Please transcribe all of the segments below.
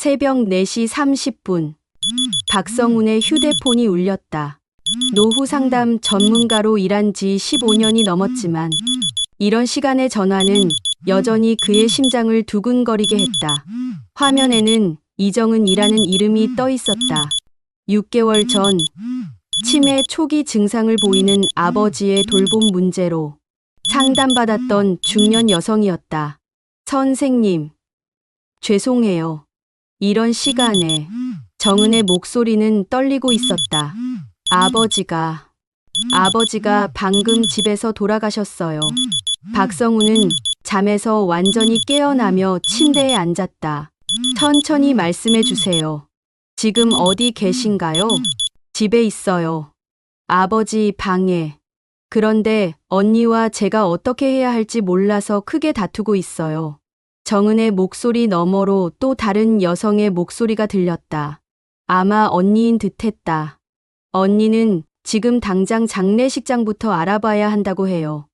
새벽 4시 30분. 박성훈의 휴대폰이 울렸다. 노후 상담 전문가로 일한 지 15년이 넘었지만 이런 시간의 전화는 여전히 그의 심장을 두근거리게 했다. 화면에는 이정은이라는 이름이 떠 있었다. 6개월 전 치매 초기 증상을 보이는 아버지의 돌봄 문제로 상담받았던 중년 여성이었다. 선생님, 죄송해요. 이런 시간에 정은의 목소리는 떨리고 있었다. 아버지가 방금 집에서 돌아가셨어요. 박성훈은 잠에서 완전히 깨어나며 침대에 앉았다. 천천히 말씀해 주세요. 지금 어디 계신가요? 집에 있어요. 아버지 방에. 그런데 언니와 제가 어떻게 해야 할지 몰라서 크게 다투고 있어요. 정은의 목소리 너머로 또 다른 여성의 목소리가 들렸다. 아마 언니인 듯했다. 언니는 지금 당장 장례식장부터 알아봐야 한다고 해요.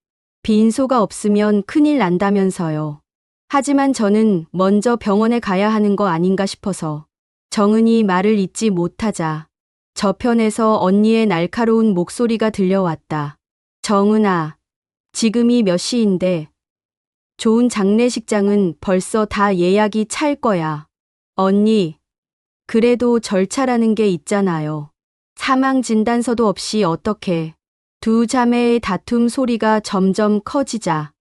빈소가 없으면 큰일 난다면서요. 하지만 저는 먼저 병원에 가야 하는 거 아닌가 싶어서. 정은이 말을 잇지 못하자 저편에서 언니의 날카로운 목소리가 들려왔다. 정은아, 지금이 몇 시인데? 좋은 장례식장은 벌써 다 예약이 찰 거야. 언니, 그래도 절차라는 게 있잖아요. 사망 진단서도 없이 어떻게. 두 자매의 다툼 소리가 점점 커지자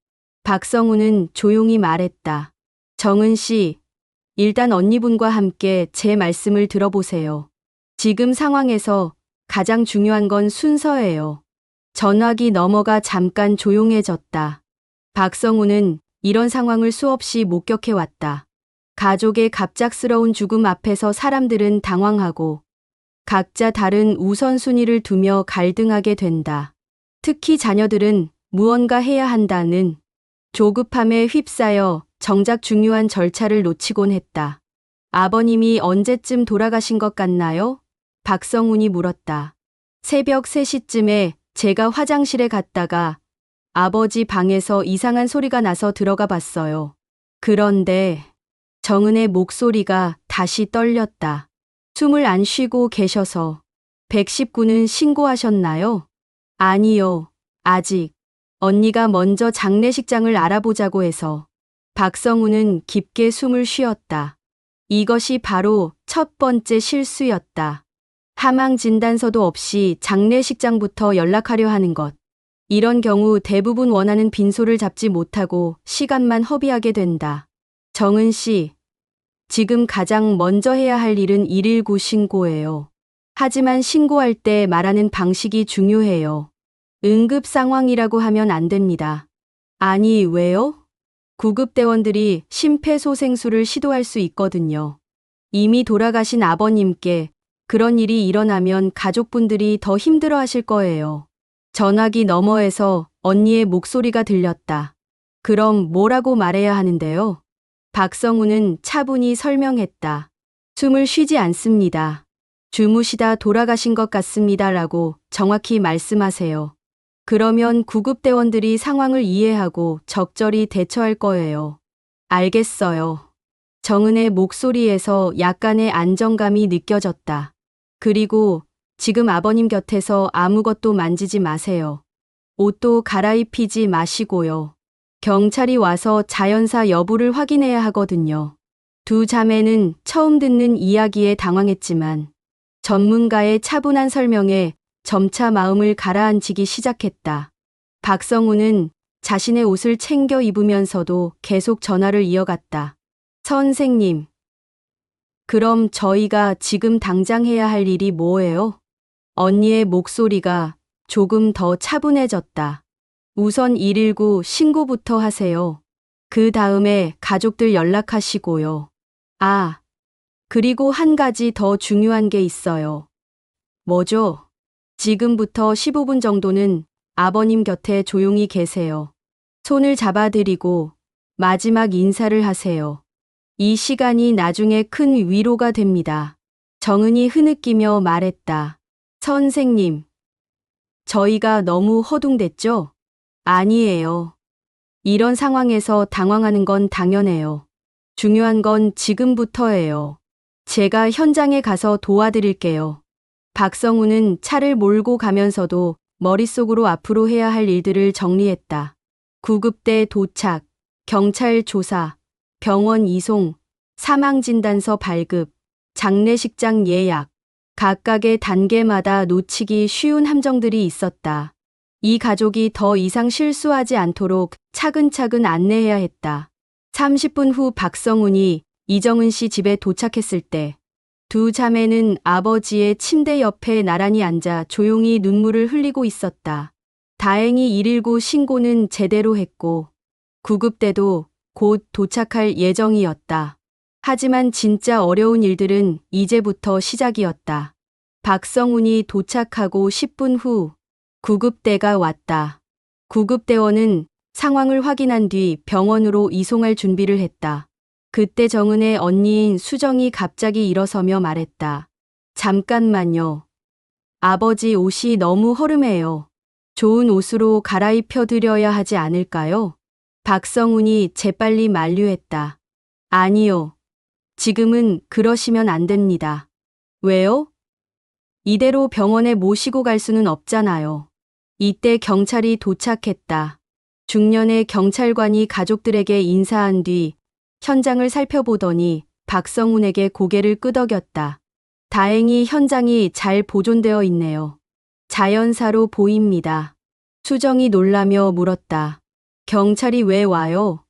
박성훈은 조용히 말했다. 정은 씨, 일단 언니분과 함께 제 말씀을 들어보세요. 지금 상황에서 가장 중요한 건 순서예요. 전화기 넘어가 잠깐 조용해졌다. 박성훈은 이런 상황을 수없이 목격해왔다. 가족의 갑작스러운 죽음 앞에서 사람들은 당황하고 각자 다른 우선순위를 두며 갈등하게 된다. 특히 자녀들은 무언가 해야 한다는 조급함에 휩싸여 정작 중요한 절차를 놓치곤 했다. 아버님이 언제쯤 돌아가신 것 같나요? 박성훈이 물었다. 새벽 3시쯤에 제가 화장실에 갔다가 아버지 방에서 이상한 소리가 나서 들어가 봤어요. 그런데 정은의 목소리가 다시 떨렸다. 숨을 안 쉬고 계셔서. 119는 신고하셨나요? 아니요, 아직. 언니가 먼저 장례식장을 알아보자고 해서. 박성훈은 깊게 숨을 쉬었다. 이것이 바로 첫 번째 실수였다. 사망 진단서도 없이 장례식장부터 연락하려 하는 것. 이런 경우 대부분 원하는 빈소를 잡지 못하고 시간만 허비하게 된다. 정은 씨, 지금 가장 먼저 해야 할 일은 119 신고예요. 하지만 신고할 때 말하는 방식이 중요해요. 응급 상황이라고 하면 안 됩니다. 아니, 왜요? 구급대원들이 심폐소생술을 시도할 수 있거든요. 이미 돌아가신 아버님께 그런 일이 일어나면 가족분들이 더 힘들어 하실 거예요. 전화기 너머에서 언니의 목소리가 들렸다. 그럼 뭐라고 말해야 하는데요? 박성훈은 차분히 설명했다. 숨을 쉬지 않습니다. 주무시다 돌아가신 것 같습니다라고 정확히 말씀하세요. 그러면 구급대원들이 상황을 이해하고 적절히 대처할 거예요. 알겠어요. 정은의 목소리에서 약간의 안정감이 느껴졌다. 그리고 지금 아버님 곁에서 아무것도 만지지 마세요. 옷도 갈아입히지 마시고요. 경찰이 와서 자연사 여부를 확인해야 하거든요. 두 자매는 처음 듣는 이야기에 당황했지만 전문가의 차분한 설명에 점차 마음을 가라앉히기 시작했다. 박성훈은 자신의 옷을 챙겨 입으면서도 계속 전화를 이어갔다. 선생님, 그럼 저희가 지금 당장 해야 할 일이 뭐예요? 언니의 목소리가 조금 더 차분해졌다. 우선 119 신고부터 하세요. 그 다음에 가족들 연락하시고요. 아, 그리고 한 가지 더 중요한 게 있어요. 뭐죠? 지금부터 15분 정도는 아버님 곁에 조용히 계세요. 손을 잡아드리고 마지막 인사를 하세요. 이 시간이 나중에 큰 위로가 됩니다. 정은이 흐느끼며 말했다. 선생님, 저희가 너무 허둥댔죠? 아니에요. 이런 상황에서 당황하는 건 당연해요. 중요한 건 지금부터예요. 제가 현장에 가서 도와드릴게요. 박성우는 차를 몰고 가면서도 머릿속으로 앞으로 해야 할 일들을 정리했다. 구급대 도착, 경찰 조사, 병원 이송, 사망진단서 발급, 장례식장 예약. 각각의 단계마다 놓치기 쉬운 함정들이 있었다. 이 가족이 더 이상 실수하지 않도록 차근차근 안내해야 했다. 30분 후 박성훈이 이정은 씨 집에 도착했을 때 두 자매는 아버지의 침대 옆에 나란히 앉아 조용히 눈물을 흘리고 있었다. 다행히 119 신고는 제대로 했고 구급대도 곧 도착할 예정이었다. 하지만 진짜 어려운 일들은 이제부터 시작이었다. 박성훈이 도착하고 10분 후 구급대가 왔다. 구급대원은 상황을 확인한 뒤 병원으로 이송할 준비를 했다. 그때 정은의 언니인 수정이 갑자기 일어서며 말했다. 잠깐만요. 아버지 옷이 너무 허름해요. 좋은 옷으로 갈아입혀 드려야 하지 않을까요? 박성훈이 재빨리 만류했다. 아니요. 지금은 그러시면 안 됩니다. 왜요? 이대로 병원에 모시고 갈 수는 없잖아요. 이때 경찰이 도착했다. 중년의 경찰관이 가족들에게 인사한 뒤 현장을 살펴보더니 박성훈에게 고개를 끄덕였다. 다행히 현장이 잘 보존되어 있네요. 자연사로 보입니다. 수정이 놀라며 물었다. 경찰이 왜 와요?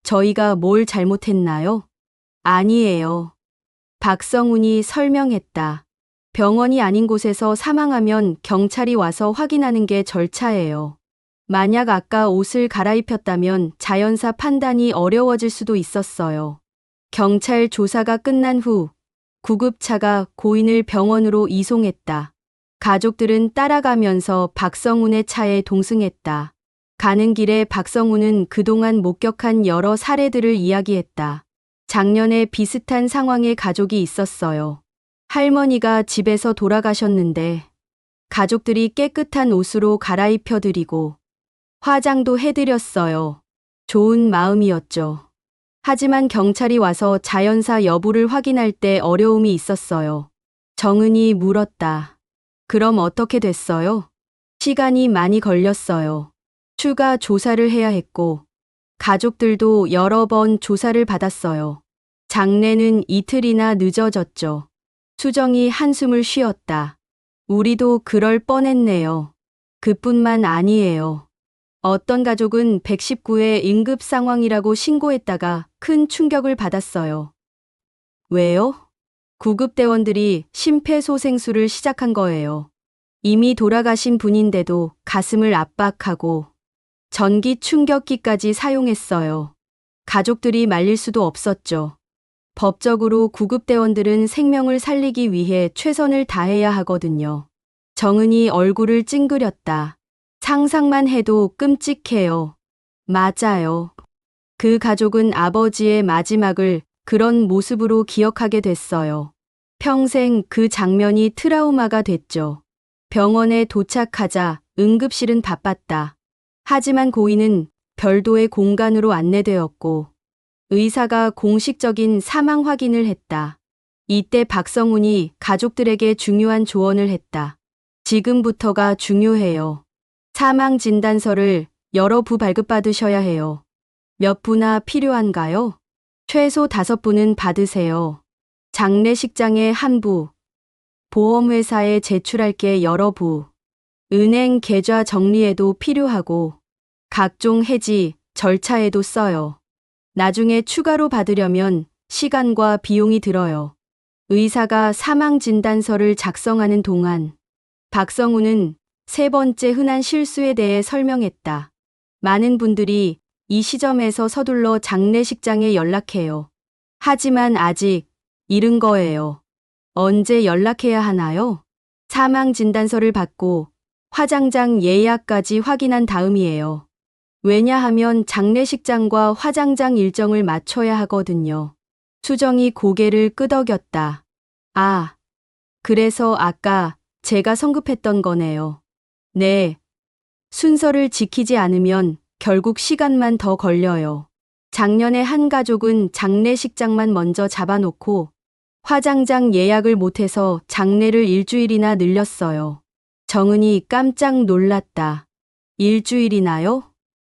저희가 뭘 잘못했나요? 아니에요. 박성훈이 설명했다. 병원이 아닌 곳에서 사망하면 경찰이 와서 확인하는 게 절차예요. 만약 아까 옷을 갈아입혔다면 자연사 판단이 어려워질 수도 있었어요. 경찰 조사가 끝난 후 구급차가 고인을 병원으로 이송했다. 가족들은 따라가면서 박성훈의 차에 동승했다. 가는 길에 박성훈은 그동안 목격한 여러 사례들을 이야기했다. 작년에 비슷한 상황의 가족이 있었어요. 할머니가 집에서 돌아가셨는데 가족들이 깨끗한 옷으로 갈아입혀 드리고 화장도 해드렸어요. 좋은 마음이었죠. 하지만 경찰이 와서 자연사 여부를 확인할 때 어려움이 있었어요. 정은이 물었다. 그럼 어떻게 됐어요? 시간이 많이 걸렸어요. 추가 조사를 해야 했고 가족들도 여러 번 조사를 받았어요. 장례는 이틀이나 늦어졌죠. 수정이 한숨을 쉬었다. 우리도 그럴 뻔했네요. 그뿐만 아니에요. 어떤 가족은 119에 응급 상황이라고 신고했다가 큰 충격을 받았어요. 왜요? 구급대원들이 심폐소생술을 시작한 거예요. 이미 돌아가신 분인데도 가슴을 압박하고 전기 충격기까지 사용했어요. 가족들이 말릴 수도 없었죠. 법적으로 구급대원들은 생명을 살리기 위해 최선을 다해야 하거든요. 정은이 얼굴을 찡그렸다. 상상만 해도 끔찍해요. 맞아요. 그 가족은 아버지의 마지막을 그런 모습으로 기억하게 됐어요. 평생 그 장면이 트라우마가 됐죠. 병원에 도착하자 응급실은 바빴다. 하지만 고인은 별도의 공간으로 안내되었고 의사가 공식적인 사망 확인을 했다. 이때 박성훈이 가족들에게 중요한 조언을 했다. 지금부터가 중요해요. 사망 진단서를 여러 부 발급받으셔야 해요. 몇 부나 필요한가요? 최소 5부는 받으세요. 장례식장에 1부, 보험회사에 제출할 게 여러 부, 은행 계좌 정리에도 필요하고 각종 해지, 절차에도 써요. 나중에 추가로 받으려면 시간과 비용이 들어요. 의사가 사망 진단서를 작성하는 동안 박성훈은 3번째 흔한 실수에 대해 설명했다. 많은 분들이 이 시점에서 서둘러 장례식장에 연락해요. 하지만 아직 이른 거예요. 언제 연락해야 하나요? 사망 진단서를 받고 화장장 예약까지 확인한 다음이에요. 왜냐하면 장례식장과 화장장 일정을 맞춰야 하거든요. 수정이 고개를 끄덕였다. 아, 그래서 아까 제가 성급했던 거네요. 네. 순서를 지키지 않으면 결국 시간만 더 걸려요. 작년에 한 가족은 장례식장만 먼저 잡아놓고 화장장 예약을 못해서 장례를 일주일이나 늘렸어요. 정은이 깜짝 놀랐다. 일주일이나요?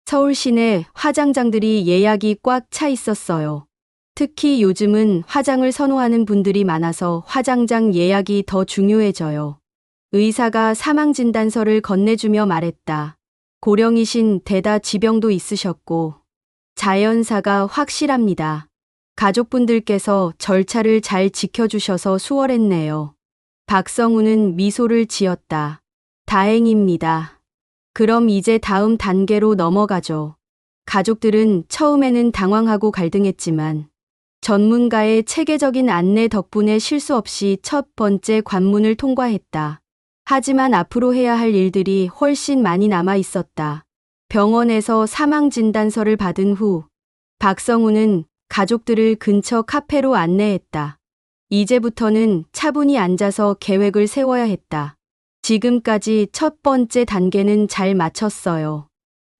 서울 시내 화장장들이 예약이 꽉 차 있었어요. 특히 요즘은 화장을 선호하는 분들이 많아서 화장장 예약이 더 중요해져요. 의사가 사망진단서를 건네주며 말했다. 고령이신 데다 지병도 있으셨고 자연사가 확실합니다. 가족분들께서 절차를 잘 지켜주셔서 수월했네요. 박성우는 미소를 지었다. 다행입니다. 그럼 이제 다음 단계로 넘어가죠. 가족들은 처음에는 당황하고 갈등했지만 전문가의 체계적인 안내 덕분에 실수 없이 첫 번째 관문을 통과했다. 하지만 앞으로 해야 할 일들이 훨씬 많이 남아 있었다. 병원에서 사망진단서를 받은 후 박성우는 가족들을 근처 카페로 안내했다. 이제부터는 차분히 앉아서 계획을 세워야 했다. 지금까지 첫 번째 단계는 잘 마쳤어요.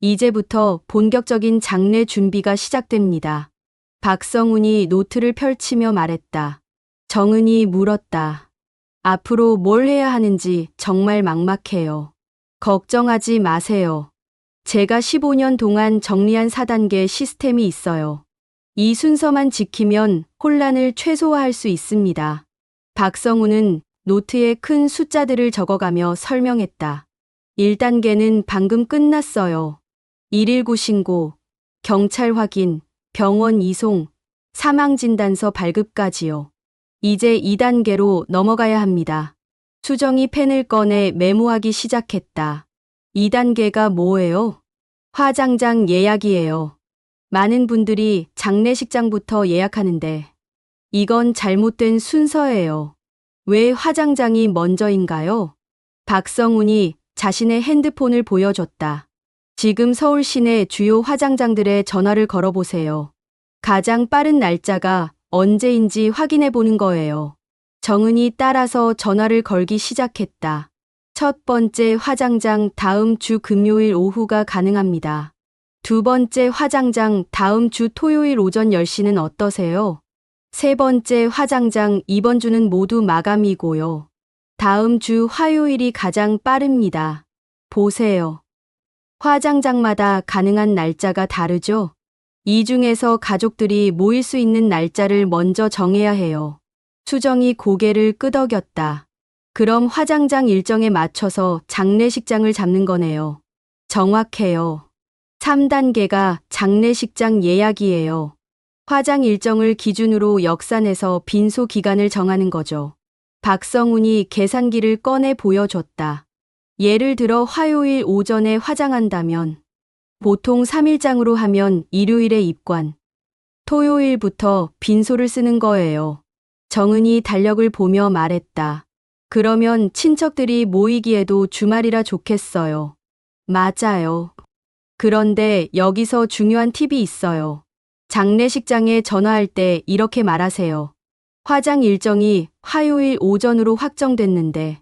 이제부터 본격적인 장례 준비가 시작됩니다. 박성훈이 노트를 펼치며 말했다. 정은이 물었다. 앞으로 뭘 해야 하는지 정말 막막해요. 걱정하지 마세요. 제가 15년 동안 정리한 4단계 시스템이 있어요. 이 순서만 지키면 혼란을 최소화할 수 있습니다. 박성우는 노트에 큰 숫자들을 적어가며 설명했다. 1단계는 방금 끝났어요. 119 신고, 경찰 확인, 병원 이송, 사망진단서 발급까지요. 이제 2단계로 넘어가야 합니다. 수정이 펜을 꺼내 메모하기 시작했다. 2단계가 뭐예요? 화장장 예약이에요. 많은 분들이 장례식장부터 예약하는데 이건 잘못된 순서예요. 왜 화장장이 먼저인가요? 박성훈이 자신의 핸드폰을 보여줬다. 지금 서울 시내 주요 화장장들의 전화를 걸어보세요. 가장 빠른 날짜가 언제인지 확인해 보는 거예요. 정은이 따라서 전화를 걸기 시작했다. 첫 번째 화장장 다음 주 금요일 오후가 가능합니다. 두 번째 화장장 다음 주 토요일 오전 10시는 어떠세요? 세 번째 화장장 이번 주는 모두 마감이고요. 다음 주 화요일이 가장 빠릅니다. 보세요. 화장장마다 가능한 날짜가 다르죠? 이 중에서 가족들이 모일 수 있는 날짜를 먼저 정해야 해요. 수정이 고개를 끄덕였다. 그럼 화장장 일정에 맞춰서 장례식장을 잡는 거네요. 정확해요. 3단계가 장례식장 예약이에요. 화장 일정을 기준으로 역산해서 빈소 기간을 정하는 거죠. 박성훈이 계산기를 꺼내 보여줬다. 예를 들어 화요일 오전에 화장한다면 보통 3일장으로 하면 일요일에 입관, 토요일부터 빈소를 쓰는 거예요. 정은이 달력을 보며 말했다. 그러면 친척들이 모이기에도 주말이라 좋겠어요. 맞아요. 그런데 여기서 중요한 팁이 있어요. 장례식장에 전화할 때 이렇게 말하세요. 화장 일정이 화요일 오전으로 확정됐는데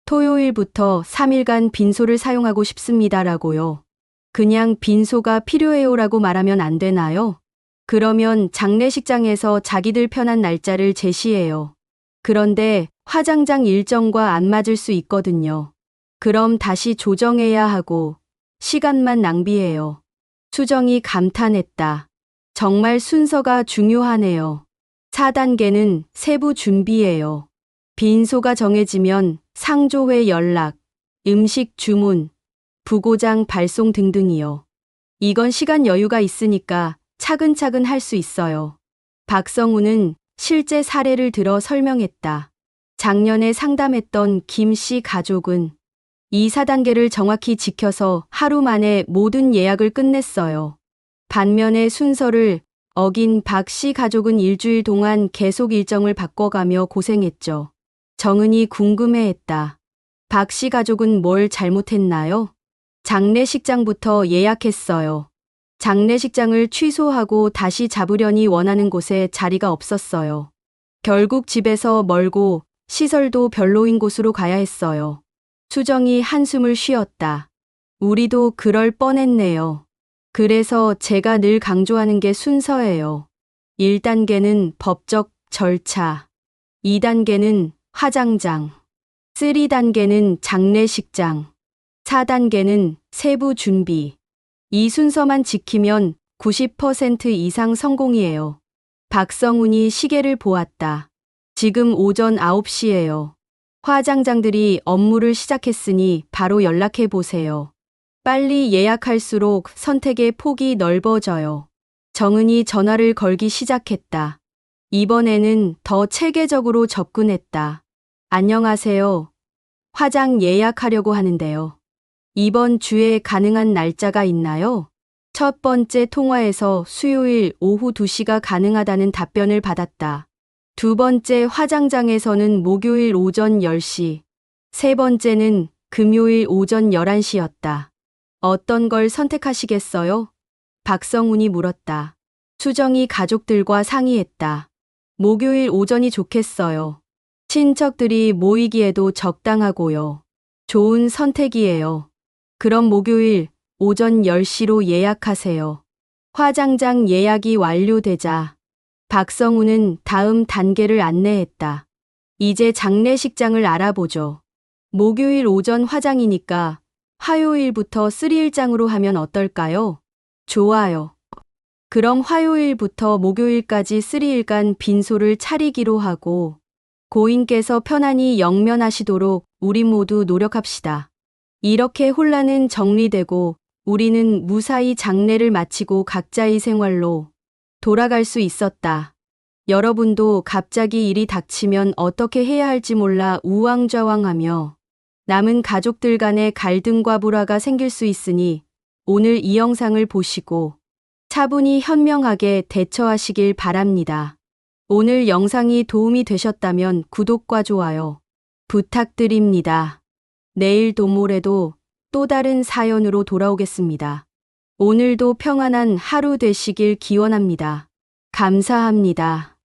토요일부터 3일간 빈소를 사용하고 싶습니다라고요. 그냥 빈소가 필요해요라고 말하면 안 되나요? 그러면 장례식장에서 자기들 편한 날짜를 제시해요. 그런데 화장장 일정과 안 맞을 수 있거든요. 그럼 다시 조정해야 하고 시간만 낭비해요. 수정이 감탄했다. 정말 순서가 중요하네요. 4단계는 세부 준비예요. 빈소가 정해지면 상조회 연락, 음식 주문, 부고장 발송 등등이요. 이건 시간 여유가 있으니까 차근차근 할 수 있어요. 박성우는 실제 사례를 들어 설명했다. 작년에 상담했던 김 씨 가족은 이 4단계를 정확히 지켜서 하루 만에 모든 예약을 끝냈어요. 반면에 순서를 어긴 박 씨 가족은 일주일 동안 계속 일정을 바꿔가며 고생했죠. 정은이 궁금해했다. 박 씨 가족은 뭘 잘못했나요? 장례식장부터 예약했어요. 장례식장을 취소하고 다시 잡으려니 원하는 곳에 자리가 없었어요. 결국 집에서 멀고 시설도 별로인 곳으로 가야 했어요. 수정이 한숨을 쉬었다. 우리도 그럴 뻔했네요. 그래서 제가 늘 강조하는 게 순서예요. 1단계는 법적 절차. 2단계는 화장장, 3단계는 장례식장, 4단계는 세부 준비. 이 순서만 지키면 90% 이상 성공이에요. 박성훈이 시계를 보았다. 지금 오전 9시예요. 화장장들이 업무를 시작했으니 바로 연락해 보세요. 빨리 예약할수록 선택의 폭이 넓어져요. 정은이 전화를 걸기 시작했다. 이번에는 더 체계적으로 접근했다. 안녕하세요. 화장 예약하려고 하는데요. 이번 주에 가능한 날짜가 있나요? 첫 번째 통화에서 수요일 오후 2시가 가능하다는 답변을 받았다. 두 번째 화장장에서는 목요일 오전 10시, 세 번째는 금요일 오전 11시였다. 어떤 걸 선택하시겠어요? 박성훈이 물었다. 수정이 가족들과 상의했다. 목요일 오전이 좋겠어요. 친척들이 모이기에도 적당하고요. 좋은 선택이에요. 그럼 목요일 오전 10시로 예약하세요. 화장장 예약이 완료되자 박성훈은 다음 단계를 안내했다. 이제 장례식장을 알아보죠. 목요일 오전 화장이니까 화요일부터 3일장으로 하면 어떨까요? 좋아요. 그럼 화요일부터 목요일까지 3일간 빈소를 차리기로 하고 고인께서 편안히 영면하시도록 우리 모두 노력합시다. 이렇게 혼란은 정리되고 우리는 무사히 장례를 마치고 각자의 생활로 돌아갈 수 있었다. 여러분도 갑자기 일이 닥치면 어떻게 해야 할지 몰라 우왕좌왕하며 남은 가족들 간의 갈등과 불화가 생길 수 있으니 오늘 이 영상을 보시고 차분히 현명하게 대처하시길 바랍니다. 오늘 영상이 도움이 되셨다면 구독과 좋아요 부탁드립니다. 내일도 모레도 또 다른 사연으로 돌아오겠습니다. 오늘도 평안한 하루 되시길 기원합니다. 감사합니다.